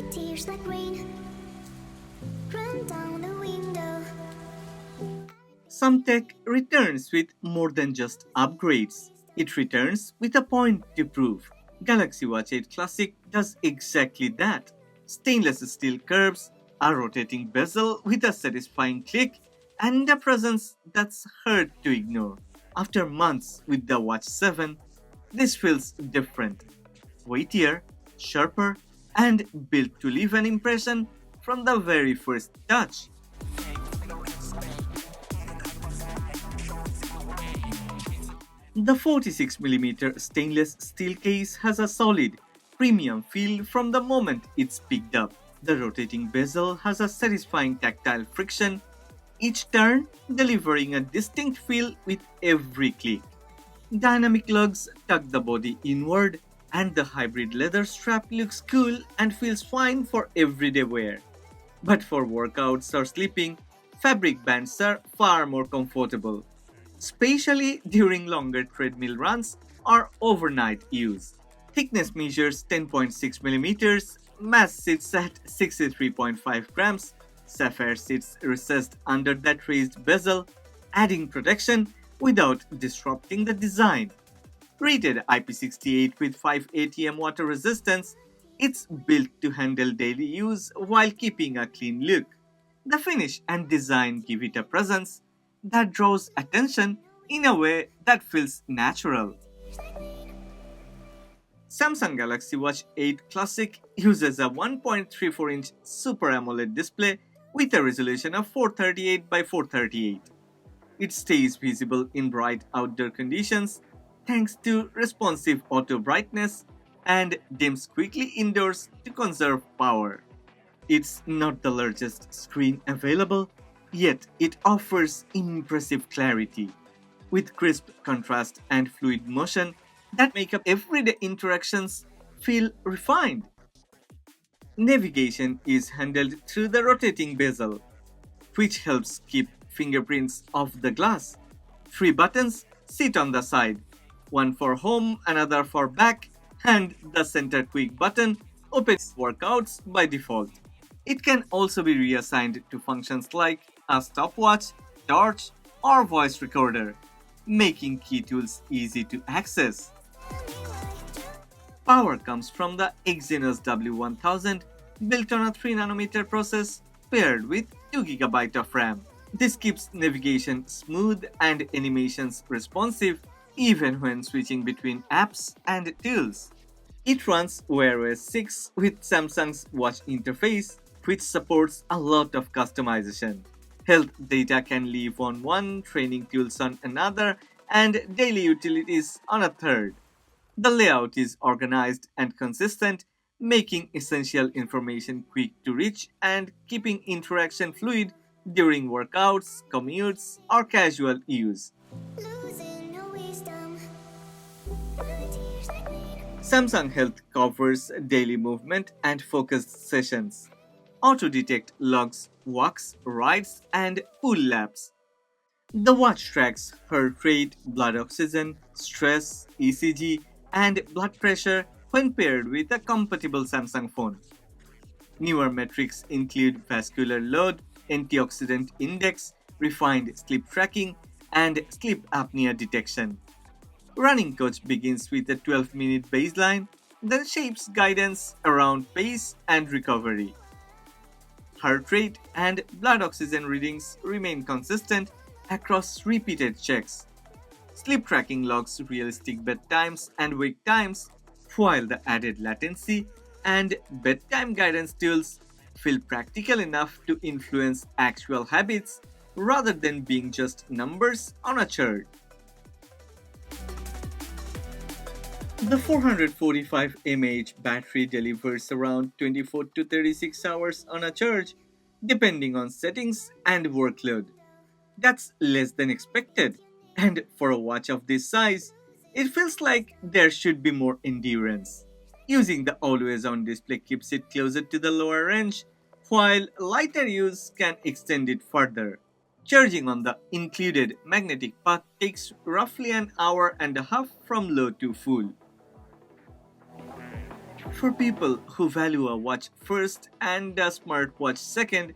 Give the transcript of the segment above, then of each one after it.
tears like rain run down the window. Some tech returns with more than just upgrades. It returns with a point to prove. Galaxy Watch 8 Classic does exactly that. Stainless steel curves, a rotating bezel with a satisfying click, and a presence that's hard to ignore. After months with the Watch 7, this feels different. Weightier, sharper, and built to leave an impression from the very first touch. The 46mm stainless steel case has a solid, premium feel from the moment it's picked up. The rotating bezel has a satisfying tactile friction, each turn delivering a distinct feel with every click. Dynamic lugs tuck the body inward, and the hybrid leather strap looks cool and feels fine for everyday wear. But for workouts or sleeping, fabric bands are far more comfortable, especially during longer treadmill runs or overnight use. Thickness measures 10.6 millimeters, mass sits at 63.5 grams, sapphire sits recessed under that raised bezel, adding protection without disrupting the design. Rated IP68 with 5 ATM water resistance, it's built to handle daily use while keeping a clean look. The finish and design give it a presence that draws attention in a way that feels natural. Samsung Galaxy Watch 8 Classic uses a 1.34-inch Super AMOLED display with a resolution of 438 by 438. It stays visible in bright outdoor conditions thanks to responsive auto brightness and dims quickly indoors to conserve power. It's not the largest screen available, yet it offers impressive clarity, with crisp contrast and fluid motion that make up everyday interactions feel refined. Navigation is handled through the rotating bezel, which helps keep fingerprints off the glass. Three buttons sit on the side, one for home, another for back, and the center quick button opens workouts by default. It can also be reassigned to functions like a stopwatch, torch, or voice recorder, making key tools easy to access. Power comes from the Exynos W1000, built on a 3nm process paired with 2 GB of RAM. This keeps navigation smooth and animations responsive even when switching between apps and tools. It runs Wear OS 6 with Samsung's watch interface, which supports a lot of customization. Health data can live on one, training tools on another, and daily utilities on a third. The layout is organized and consistent, making essential information quick to reach and keeping interaction fluid during workouts, commutes, or casual use. Losing no wisdom. Tears like rain. Samsung Health covers daily movement and focused sessions. Auto detect logs, walks, rides, and pull laps. The watch tracks heart rate, blood oxygen, stress, ECG, and blood pressure when paired with a compatible Samsung phone. Newer metrics include vascular load, antioxidant index, refined sleep tracking, and sleep apnea detection. Running Coach begins with a 12-minute baseline, then shapes guidance around pace and recovery. Heart rate and blood oxygen readings remain consistent across repeated checks. Sleep tracking logs realistic bedtimes and wake times, while the added latency and bedtime guidance tools feel practical enough to influence actual habits rather than being just numbers on a chart. The 445 mAh battery delivers around 24 to 36 hours on a charge, depending on settings and workload. That's less than expected, and for a watch of this size, it feels like there should be more endurance. Using the always on display keeps it closer to the lower range, while lighter use can extend it further. Charging on the included magnetic path takes roughly an hour and a half from low to full. For people who value a watch first and a smartwatch second,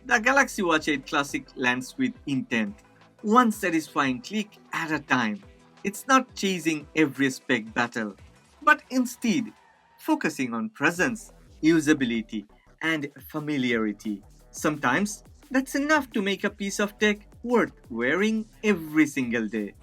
the Galaxy Watch 8 Classic lands with intent, one satisfying click at a time. It's not chasing every spec battle, but instead focusing on presence, usability, and familiarity. Sometimes that's enough to make a piece of tech worth wearing every single day.